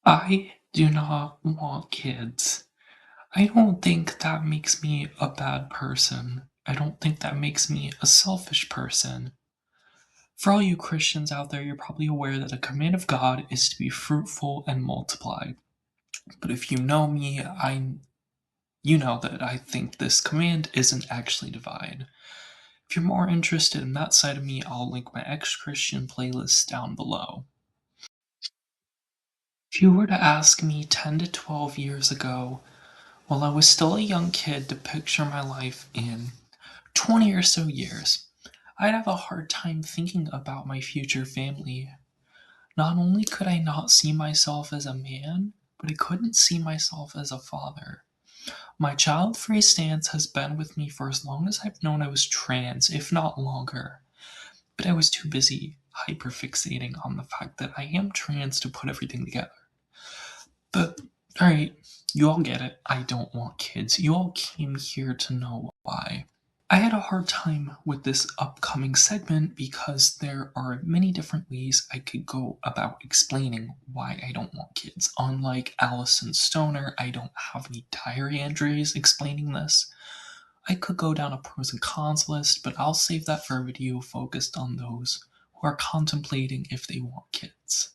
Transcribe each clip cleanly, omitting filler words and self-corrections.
I do not want kids. I don't think that makes me a bad person. I don't think that makes me a selfish person. For all you Christians out there, you're probably aware that the command of God is to be fruitful and multiply. But if you know me, you know that I think this command isn't actually divine. If you're more interested in that side of me, I'll link my ex-Christian playlist down below. If you were to ask me 10 to 12 years ago, while I was still a young kid, to picture my life in 20 or so years, I'd have a hard time thinking about my future family. Not only could I not see myself as a man, but I couldn't see myself as a father. My child-free stance has been with me for as long as I've known I was trans, if not longer. But I was too busy hyperfixating on the fact that I am trans to put everything together. But, alright, you all get it. I don't want kids. You all came here to know why. I had a hard time with this upcoming segment because there are many different ways I could go about explaining why I don't want kids. Unlike Alyson Stoner, I don't have any diary entries explaining this. I could go down a pros and cons list, but I'll save that for a video focused on those who are contemplating if they want kids.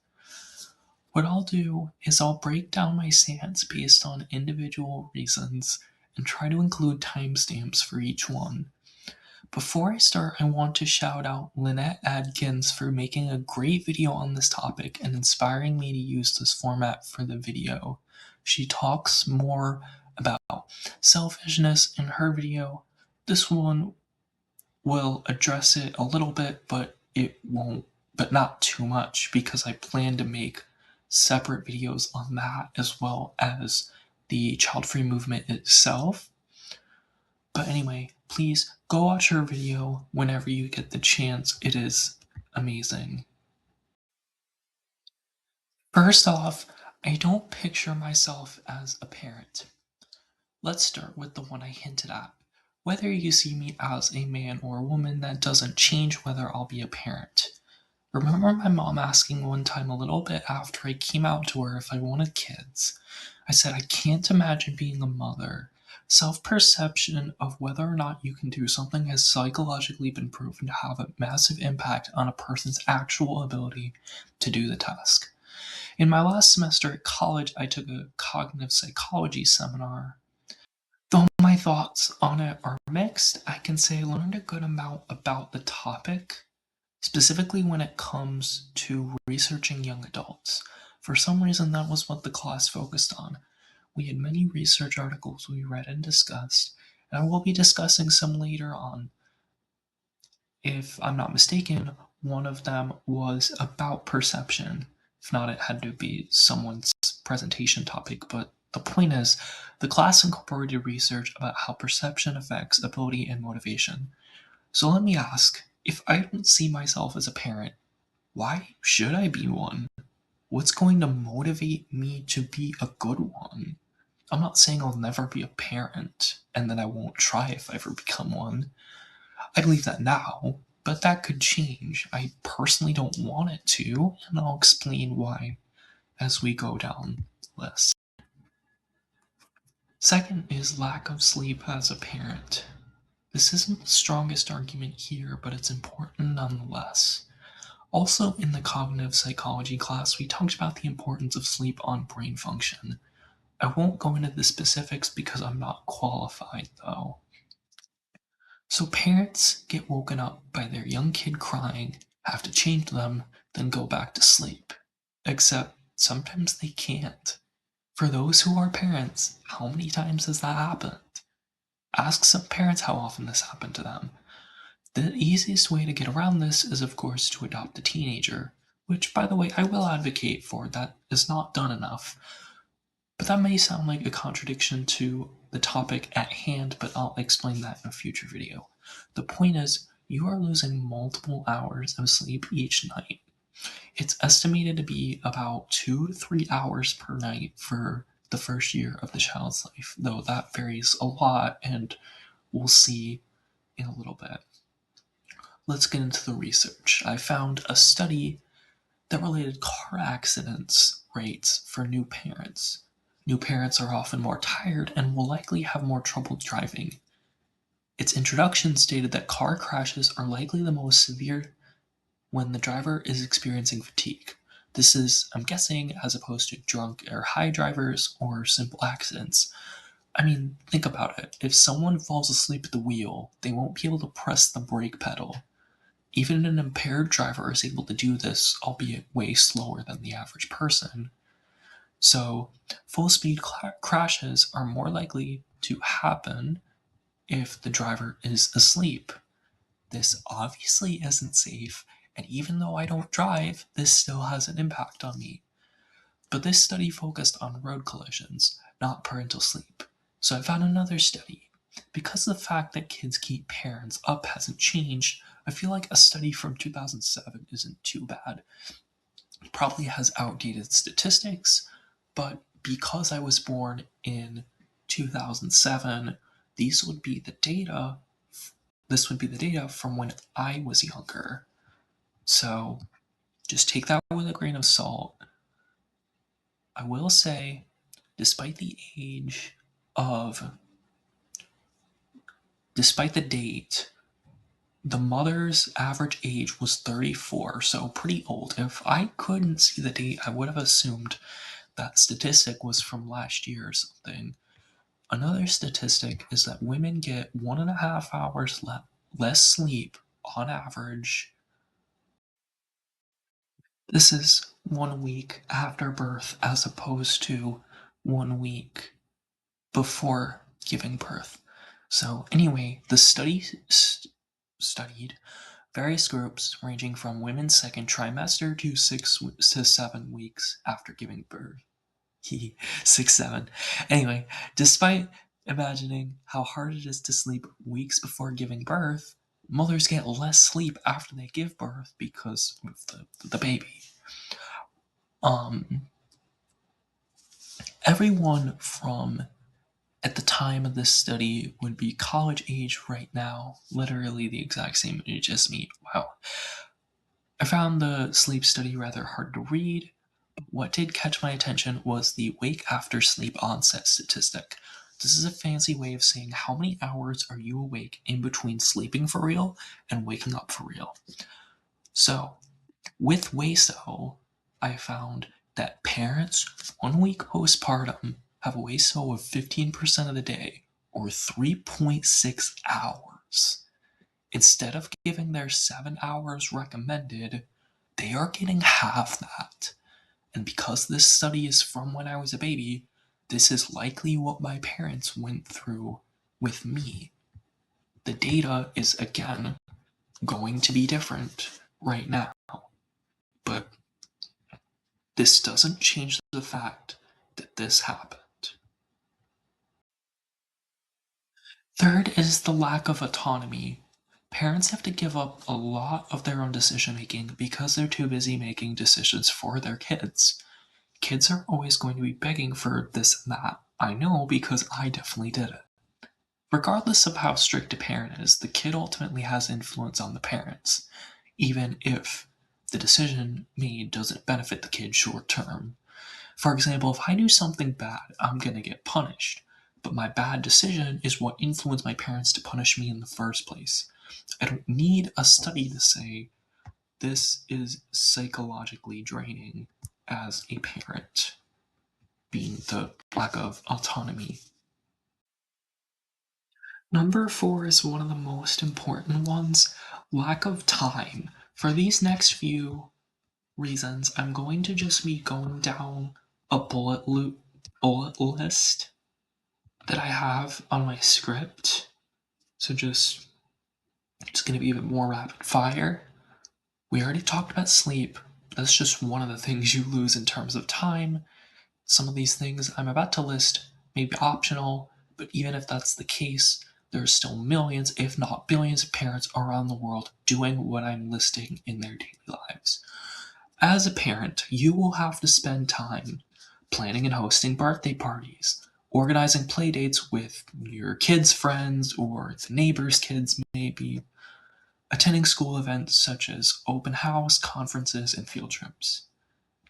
What I'll do is I'll break down my stance based on individual reasons and try to include timestamps for each one. Before I start, I want to shout out Lynette Adkins for making a great video on this topic and inspiring me to use this format for the video. She talks more about selfishness in her video. This one will address it a little bit, but not too much, because I plan to make separate videos on that as well as the child-free movement itself. But anyway, please go watch her video whenever you get the chance. It is amazing. First off, I don't picture myself as a parent. Let's start with the one I hinted at. Whether you see me as a man or a woman, that doesn't change whether I'll be a parent. Remember my mom asking one time a little bit after I came out to her if I wanted kids. I said I can't imagine being a mother. Self-perception of whether or not you can do something has psychologically been proven to have a massive impact on a person's actual ability to do the task. In my last semester at college, I took a cognitive psychology seminar. Though my thoughts on it are mixed, I can say I learned a good amount about the topic, specifically when it comes to researching young adults. For some reason, that was what the class focused on. We had many research articles we read and discussed, and I will be discussing some later on. If I'm not mistaken, one of them was about perception. If not, it had to be someone's presentation topic, but the point is, the class incorporated research about how perception affects ability and motivation. So let me ask, if I don't see myself as a parent, why should I be one? What's going to motivate me to be a good one? I'm not saying I'll never be a parent and that I won't try if I ever become one. I believe that now, but that could change. I personally don't want it to, and I'll explain why as we go down the list. Second is lack of sleep as a parent. This isn't the strongest argument here, but it's important nonetheless. Also, in the cognitive psychology class, we talked about the importance of sleep on brain function. I won't go into the specifics because I'm not qualified, though. So parents get woken up by their young kid crying, have to change them, then go back to sleep. Except sometimes they can't. For those who are parents, how many times has that happened? Ask some parents how often this happened to them. The easiest way to get around this is, of course, to adopt a teenager, which, by the way, I will advocate for. That is not done enough. But that may sound like a contradiction to the topic at hand, but I'll explain that in a future video. The point is, you are losing multiple hours of sleep each night. It's estimated to be about 2 to 3 hours per night for the first year of the child's life, though that varies a lot, and we'll see in a little bit. Let's get into the research. I found a study that related car accidents rates for new parents. New parents are often more tired and will likely have more trouble driving. Its introduction stated that car crashes are likely the most severe when the driver is experiencing fatigue. This is, I'm guessing, as opposed to drunk or high drivers or simple accidents. I mean, think about it. If someone falls asleep at the wheel, they won't be able to press the brake pedal. Even an impaired driver is able to do this, albeit way slower than the average person. So, full speed crashes are more likely to happen if the driver is asleep. This obviously isn't safe, and even though I don't drive, this still has an impact on me. But this study focused on road collisions, not parental sleep. So I found another study. Because the fact that kids keep parents up hasn't changed, I feel like a study from 2007 isn't too bad. It probably has outdated statistics, but because I was born in 2007, these would be the data this would be the data from when I was younger. So just take that with a grain of salt. I will say, despite the age of, despite the date, the mother's average age was 34, so pretty old. If I couldn't see the date, I would have assumed that statistic was from last year or something. Another statistic is that women get 1.5 hours less sleep on average. This is 1 week after birth as opposed to 1 week before giving birth. So, anyway, the study studied various groups ranging from women's second trimester to 6 to 7 weeks after giving birth. 6, 7. Anyway, despite imagining how hard it is to sleep weeks before giving birth, mothers get less sleep after they give birth because of the baby. Um, Everyone from at the time of this study would be college age right now, literally the exact same age as me. Wow. I found the sleep study rather hard to read. What did catch my attention was the wake after sleep onset statistic. This is a fancy way of saying how many hours are you awake in between sleeping for real and waking up for real. So, with WASO, I found that parents 1 week postpartum have a WASO of 15% of the day, or 3.6 hours. Instead of giving their 7 hours recommended, they are getting half that. And because this study is from when I was a baby, this is likely what my parents went through with me. The data is, again, going to be different right now. But this doesn't change the fact that this happened. Third is the lack of autonomy. Parents have to give up a lot of their own decision making because they're too busy making decisions for their kids. Kids are always going to be begging for this and that. I know because I definitely did it. Regardless of how strict a parent is, the kid ultimately has influence on the parents, even if the decision made doesn't benefit the kid short term. For example, if I do something bad, I'm gonna get punished. But my bad decision is what influenced my parents to punish me in the first place. I don't need a study to say this is psychologically draining as a parent, being the lack of autonomy. Number four is one of the most important ones, lack of time. For these next few reasons, I'm going to just be going down a bullet list that I have on my script. So just it's going to be a bit more rapid fire. We already talked about sleep. That's just one of the things you lose in terms of time. Some of these things I'm about to list may be optional, but even if that's the case, there are still millions, if not billions, of parents around the world doing what I'm listing in their daily lives. As a parent, you will have to spend time planning and hosting birthday parties, organizing play dates with your kids' friends or the neighbors' kids, maybe, attending school events such as open house, conferences, and field trips,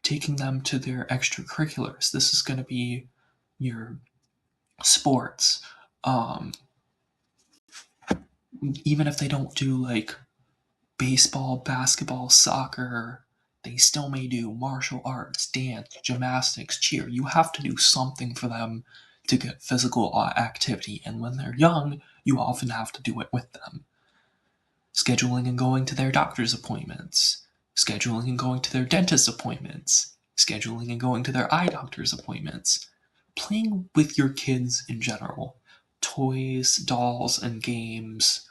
taking them to their extracurriculars. This is going to be your sports. Um, Even if they don't do like baseball, basketball, soccer, they still may do martial arts, dance, gymnastics, cheer. You have to do something for them to get physical activity. And when they're young, you often have to do it with them. Scheduling and going to their doctor's appointments, scheduling and going to their dentist appointments, scheduling and going to their eye doctor's appointments, playing with your kids in general, toys, dolls, and games,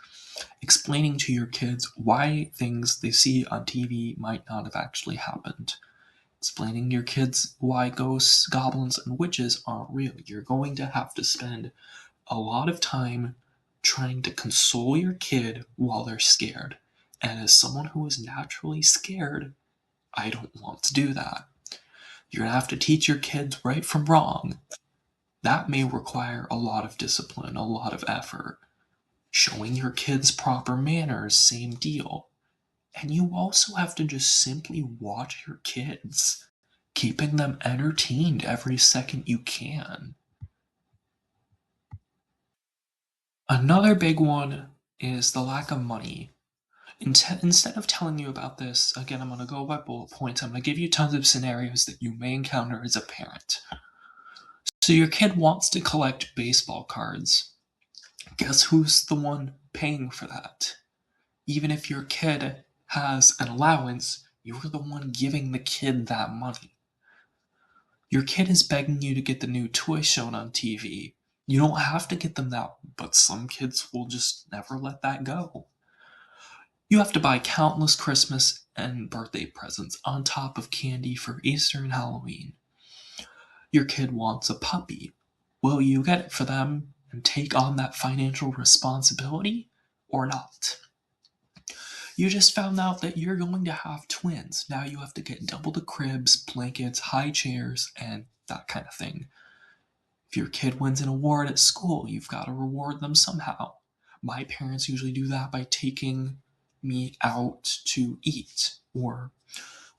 explaining to your kids why things they see on TV might not have actually happened, explaining to your kids why ghosts, goblins, and witches aren't real. You're going to have to spend a lot of time trying to console your kid while they're scared. And as someone who is naturally scared, I don't want to do that. You're going to have to teach your kids right from wrong. That may require a lot of discipline, a lot of effort. Showing your kids proper manners, same deal. And you also have to just simply watch your kids, keeping them entertained every second you can. Another big one is the lack of money. Instead of telling you about this, again, I'm going to go by bullet points. I'm going to give you tons of scenarios that you may encounter as a parent. So, your kid wants to collect baseball cards. Guess who's the one paying for that? Even if your kid has an allowance, you're the one giving the kid that money. Your kid is begging you to get the new toy shown on TV. You don't have to get them that, but some kids will just never let that go. You have to buy countless Christmas and birthday presents on top of candy for Easter and Halloween. Your kid wants a puppy. Will you get it for them and take on that financial responsibility or not? You just found out that you're going to have twins. Now you have to get double the cribs, blankets, high chairs, and that kind of thing. If your kid wins an award at school, you've got to reward them somehow. My parents usually do that by taking me out to eat, or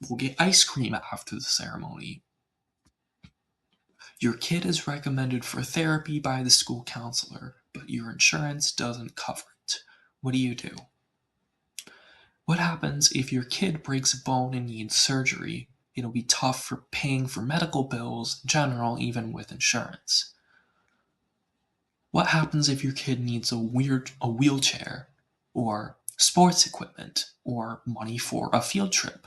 we'll get ice cream after the ceremony. Your kid is recommended for therapy by the school counselor, but your insurance doesn't cover it. What do you do? What happens if your kid breaks a bone and needs surgery? It'll be tough for paying for medical bills in general, even with insurance. What happens if your kid needs a wheelchair, or sports equipment, or money for a field trip?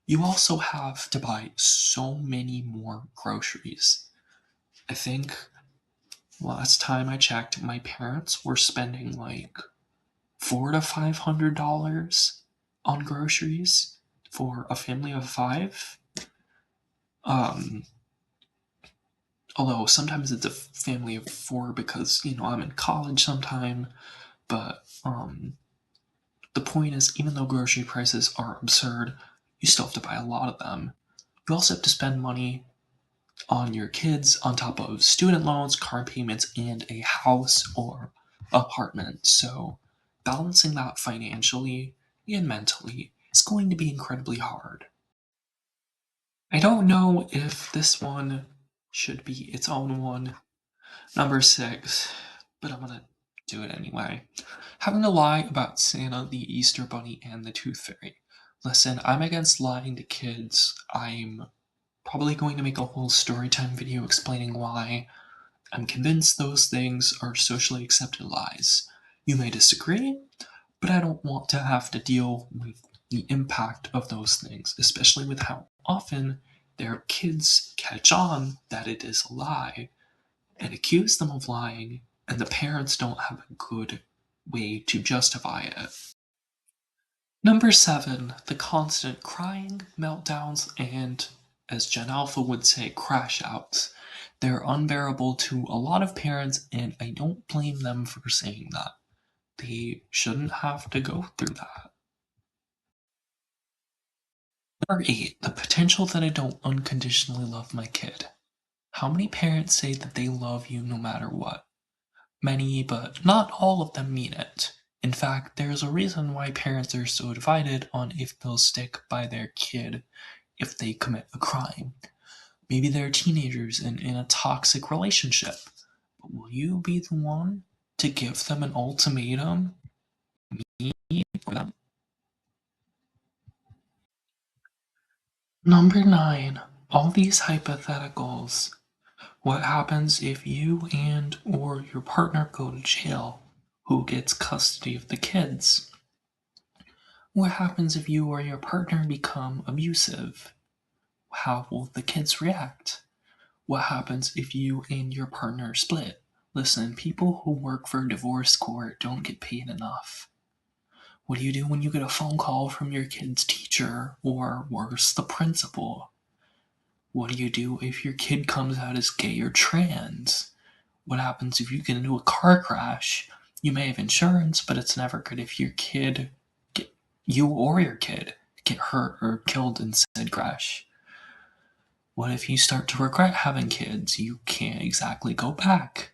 You also have to buy so many more groceries. I think last time I checked, my parents were spending like $400 to $500 on groceries for a family of five. Um, Although sometimes it's a family of four because I'm in college sometime. But the point is, even though grocery prices are absurd, you still have to buy a lot of them. You also have to spend money on your kids on top of student loans, car payments, and a house or apartment. So balancing that financially and mentally is going to be incredibly hard. I don't know if this one should be its own one, number 6, but I'm gonna do it anyway. Having to lie about Santa, the Easter Bunny, and the Tooth Fairy. Listen, I'm against lying to kids. I'm probably going to make a whole storytime video explaining why. I'm convinced those things are socially accepted lies. You may disagree, but I don't want to have to deal with the impact of those things, especially with how often their kids catch on that it is a lie and accuse them of lying, and the parents don't have a good way to justify it. Number 7, the constant crying, meltdowns, and, as Gen Alpha would say, crash outs. They're unbearable to a lot of parents, and I don't blame them for saying that. They shouldn't have to go through that. Number 8, the potential that I don't unconditionally love my kid. How many parents say that they love you no matter what? Many, but not all of them mean it. In fact, there's a reason why parents are so divided on if they'll stick by their kid if they commit a crime? Maybe they're teenagers in a toxic relationship. But will you be the one to give them an ultimatum? Me or them? Number 9. All these hypotheticals. What happens if you and or your partner go to jail? Who gets custody of the kids? What happens if you or your partner become abusive? How will the kids react? What happens if you and your partner split? Listen, people who work for a divorce court don't get paid enough. What do you do when you get a phone call from your kid's teacher, or worse, the principal? What do you do if your kid comes out as gay or trans? What happens if you get into a car crash? You may have insurance, but it's never good if you or your kid get hurt or killed in said crash. What if you start to regret having kids? You can't exactly go back.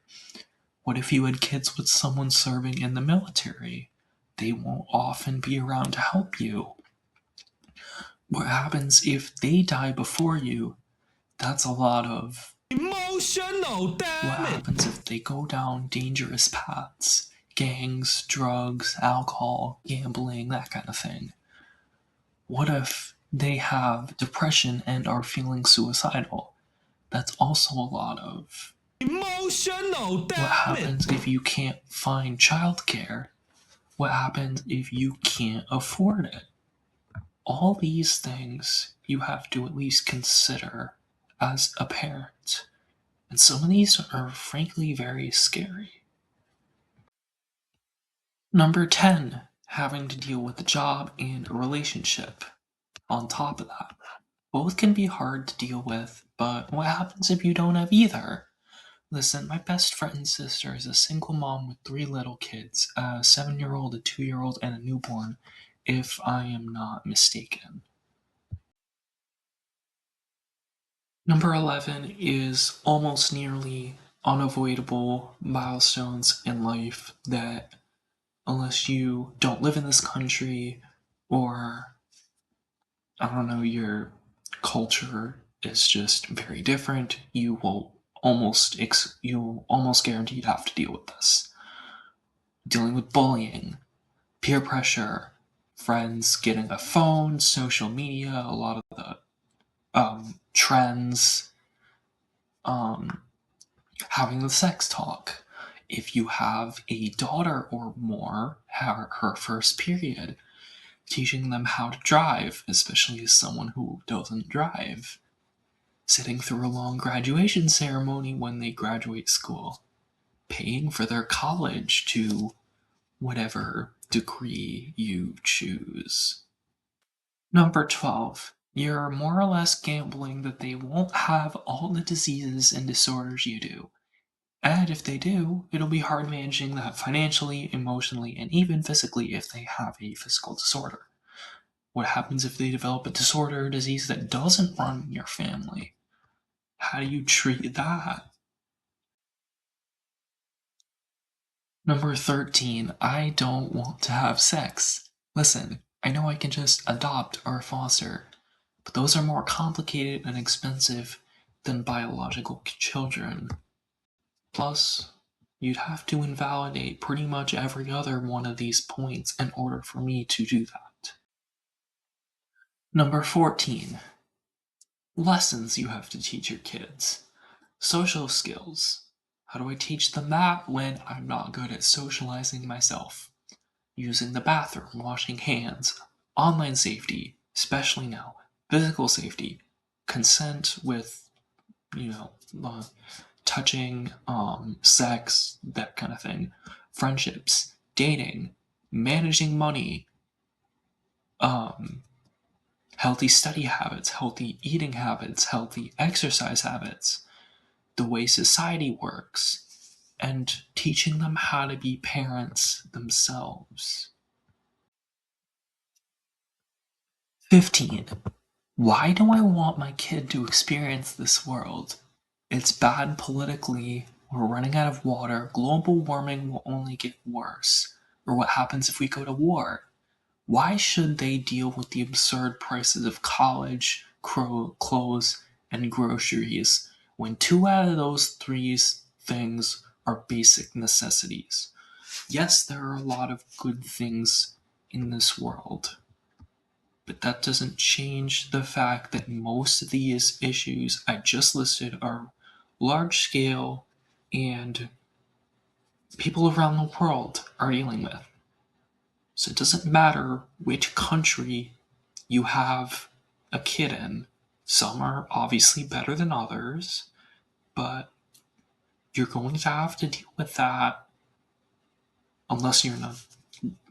What if you had kids with someone serving in the military? They won't often be around to help you. What happens if they die before you? That's a lot of emotional what damage. happens if they go down dangerous paths? Gangs, drugs, alcohol, gambling, that kind of thing. What if they have depression and are feeling suicidal? That's also a lot of Emotional what damage. happens if you can't find childcare? What happens if you can't afford it? All these things you have to at least consider as a parent. And some of these are frankly very scary. Number 10, having to deal with a job and a relationship. On top of that, both can be hard to deal with, but what happens if you don't have either? Listen, my best friend's sister is a single mom with 3 little kids, a 7-year-old, a 2-year-old, and a newborn, if I am not mistaken. Number 11 is almost nearly unavoidable milestones in life that, unless you don't live in this country or, I don't know, your culture is just very different, you'll almost guaranteed have to deal with this. Dealing with bullying, peer pressure, friends getting a phone, social media, a lot of the trends, um, having the sex talk. If you have a daughter or more, her first period, teaching them how to drive, especially as someone who doesn't drive, sitting through a long graduation ceremony when they graduate school, paying for their college to whatever degree you choose. Number 12. You're more or less gambling that they won't have all the diseases and disorders you do. And if they do, it'll be hard managing that financially, emotionally, and even physically if they have a physical disorder. What happens if they develop a disorder or disease that doesn't run in your family? How do you treat that? Number 13, I don't want to have sex. Listen, I know I can just adopt or foster, but those are more complicated and expensive than biological children. Plus, you'd have to invalidate pretty much every other one of these points in order for me to do that. Number 14, lessons you have to teach your kids. Social skills. How do I teach them that when I'm not good at socializing myself? Using the bathroom, washing hands, online safety, especially now, physical safety, consent with, you know, touching, sex, that kind of thing, friendships, dating, managing money, um, healthy study habits, healthy eating habits, healthy exercise habits, the way society works, and teaching them how to be parents themselves. 15. Why do I want my kid to experience this world? It's bad politically, we're running out of water, global warming will only get worse. Or what happens if we go to war? Why should they deal with the absurd prices of college, clothes, and groceries, when 2 out of those three things are basic necessities. Yes, there are a lot of good things in this world, but that doesn't change the fact that most of these issues I just listed are large scale and people around the world are dealing with. So it doesn't matter which country you have a kid in. Some are obviously better than others, but you're going to have to deal with that unless you're in a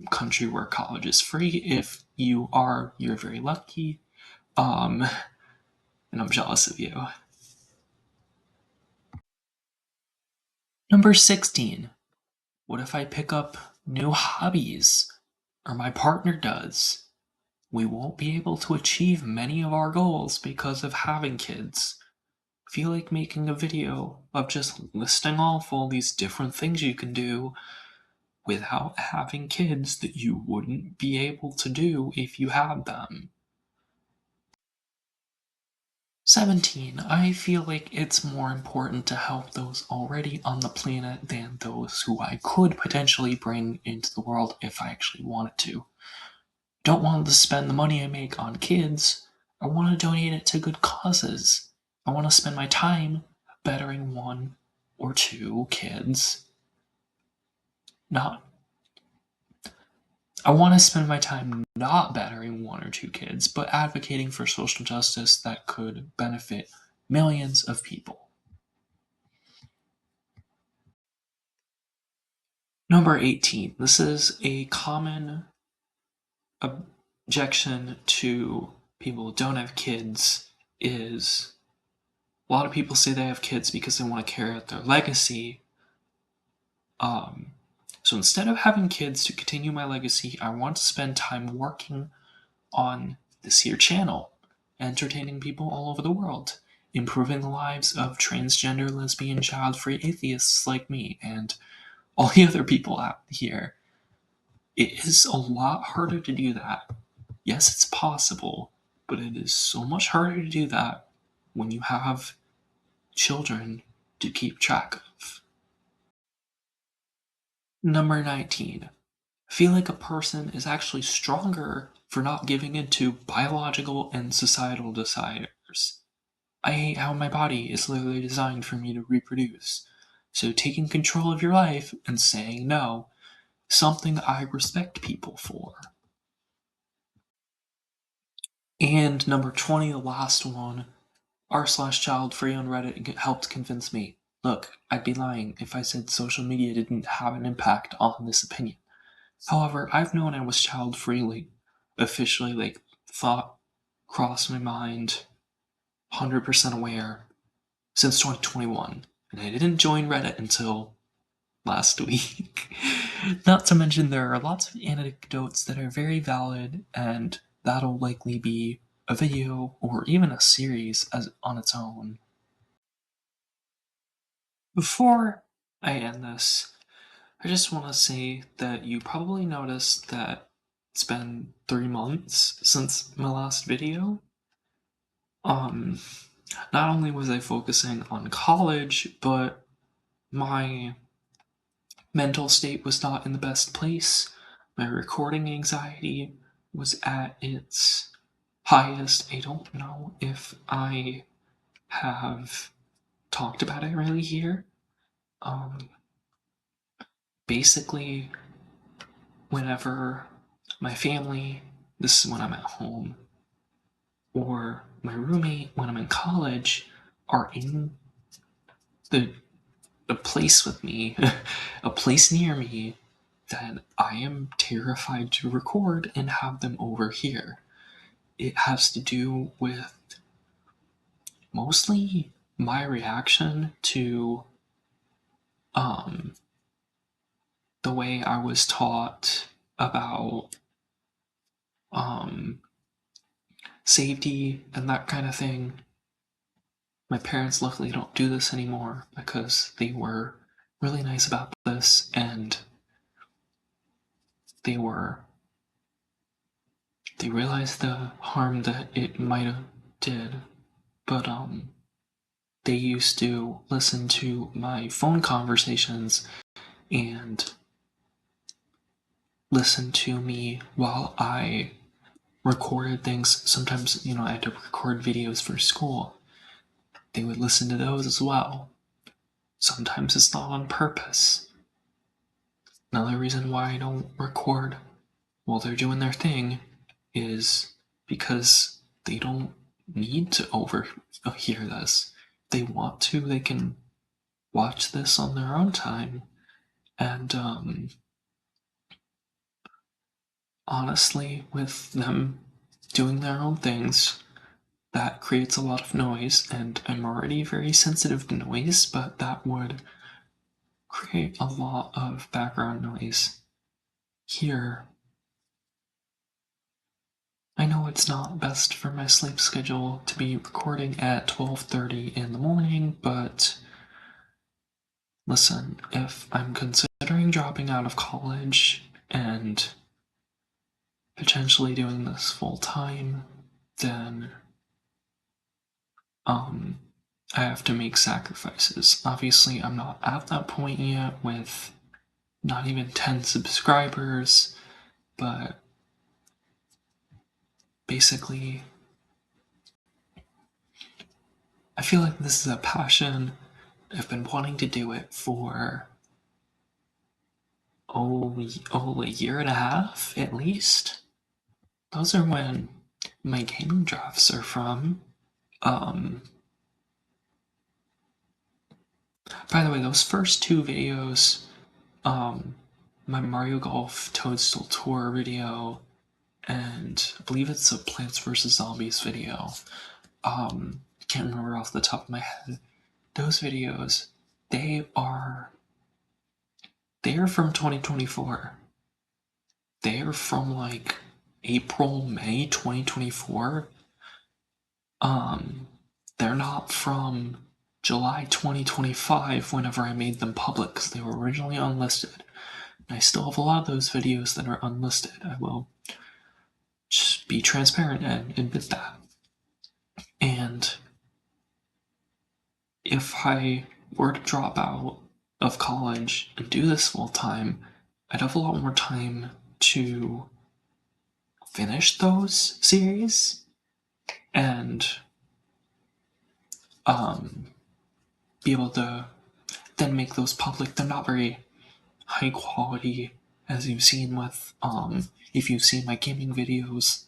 country where college is free. If you are, you're very lucky. And I'm jealous of you. Number 16. What if I pick up new hobbies? Or my partner does? We won't be able to achieve many of our goals because of having kids. I feel like making a video of just listing off all these different things you can do without having kids that you wouldn't be able to do if you had them. 17. I feel like it's more important to help those already on the planet than those who I could potentially bring into the world if I actually wanted to. Don't want to spend the money I make on kids. I want to donate it to good causes. I want to spend my time bettering one or two kids. Not I want to spend my time not bettering one or two kids, but advocating for social justice that could benefit millions of people. Number 18. This is a common objection to people who don't have kids is a lot of people say they have kids because they want to carry out their legacy. Um, so instead of having kids to continue my legacy, I want to spend time working on this here channel, entertaining people all over the world, improving the lives of transgender, lesbian, child-free atheists like me, and all the other people out here. It is a lot harder to do that. Yes, it's possible, but it is so much harder to do that when you have children to keep track of. Number 19. I feel like a person is actually stronger for not giving in to biological and societal desires. I hate how my body is literally designed for me to reproduce. So taking control of your life and saying no, something I respect people for. And number 20, the last one, r/child free on Reddit helped convince me. Look, I'd be lying if I said social media didn't have an impact on this opinion. However, I've known I was child free, like, officially, like, thought crossed my mind, 100% aware, since 2021. And I didn't join Reddit until last week. Not to mention, there are lots of anecdotes that are very valid, and that'll likely be a video or even a series as on its own. Before I end this, I just want to say that you probably noticed that it's been 3 months since my last video. Um, Not only was I focusing on college, but my mental state was not in the best place. My recording anxiety was at its highest. I don't know if I have talked about it really here. Um, Basically, whenever my family, this is when I'm at home, or my roommate when I'm in college, are in the a place with me, a place near me, then I am terrified to record and have them over here. It has to do with mostly my reaction to um, the way I was taught about um, safety and that kind of thing. My parents luckily don't do this anymore because they were really nice about this, and they were they realized the harm that it might have did, but they used to listen to my phone conversations and listen to me while I recorded things. Sometimes, I had to record videos for school. They would listen to those as well. Sometimes it's not on purpose. Another reason why I don't record while they're doing their thing is because they don't need to overhear this. If they want to, they can watch this on their own time. And honestly, with them doing their own things, that creates a lot of noise, and I'm already very sensitive to noise, but that would create a lot of background noise here. I know it's not best for my sleep schedule to be recording at 12:30 in the morning, but listen, if I'm considering dropping out of college and potentially doing this full time, then I have to make sacrifices. Obviously, I'm not at that point yet with not even 10 subscribers, but basically, I feel like this is a passion. I've been wanting to do it for a year and a half at least. Those are when my gaming drafts are from. By the way, those first two videos, my Mario Golf Toadstool Tour video, and I believe it's a Plants vs. Zombies video. Can't remember off the top of my head. Those videos, they are from 2024. They are from like April, May 2024. They're not from July 2025 whenever I made them public, because they were originally unlisted. And I still have a lot of those videos that are unlisted. I will just be transparent and admit that. And if I were to drop out of college and do this full time, I'd have a lot more time to finish those series and be able to then make those public. They're not very high quality, as you've seen with if you've seen my gaming videos,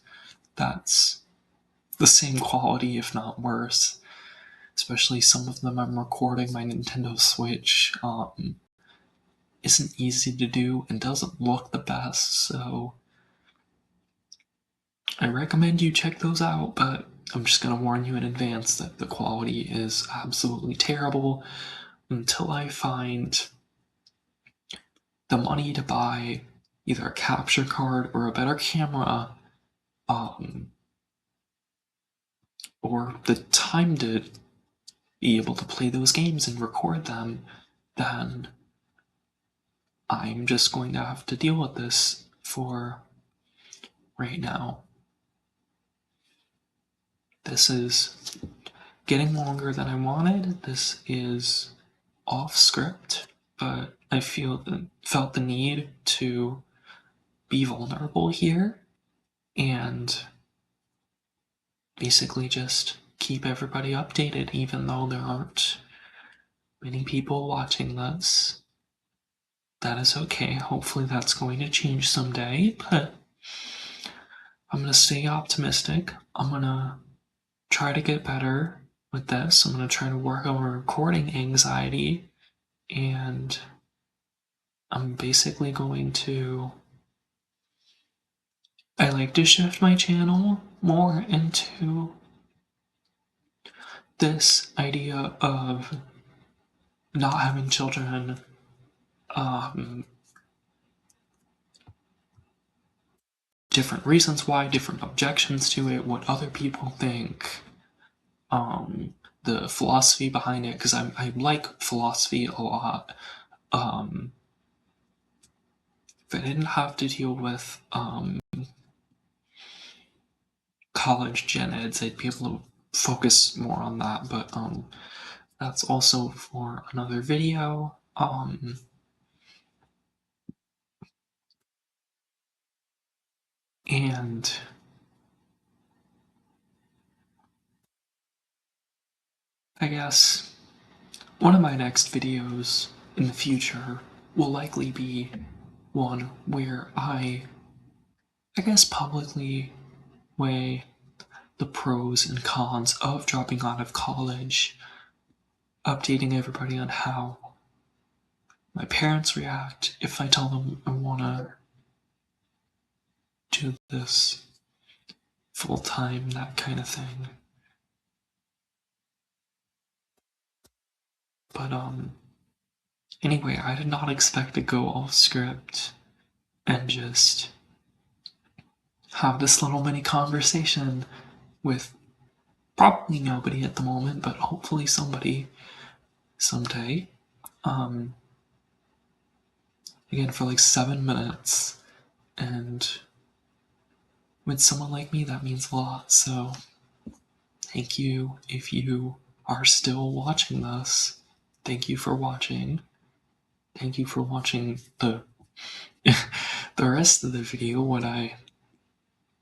that's the same quality if not worse. Especially some of them I'm recording. My Nintendo Switch isn't easy to do and doesn't look the best, so I recommend you check those out, but I'm just going to warn you in advance that the quality is absolutely terrible until I find the money to buy either a capture card or a better camera, or the time to be able to play those games and record them. Then I'm just going to have to deal with this for right now. This is getting longer than I wanted. This is off script, but I felt the need to be vulnerable here and basically just keep everybody updated, even though there aren't many people watching this. That is okay. Hopefully that's going to change someday, but I'm going to stay optimistic. I'm going to try to get better with this. I'm going to try to work on my recording anxiety, and I'm basically going to. I like to shift my channel more into this idea of not having children, different reasons why, different objections to it, what other people think, the philosophy behind it, because I like philosophy a lot. If I didn't have to deal with college gen eds, I'd be able to focus more on that, but that's also for another video. And I guess one of my next videos in the future will likely be one where I guess publicly weigh the pros and cons of dropping out of college, updating everybody on how my parents react if I tell them I want to do this full time, that kind of thing. But anyway, I did not expect to go off script and just have this little mini conversation with probably nobody at the moment, but hopefully somebody someday. Um, Again, for like 7 minutes, and with someone like me, that means a lot. So, thank you if you are still watching this. Thank you for watching. Thank you for watching the the rest of the video, what I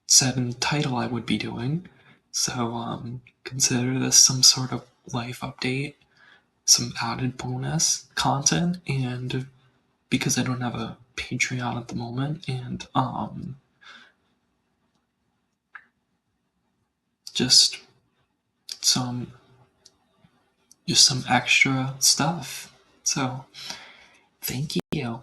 said in the title I would be doing. So consider this some sort of life update, some added bonus content, and because I don't have a Patreon at the moment, and just some just some extra stuff. So thank you.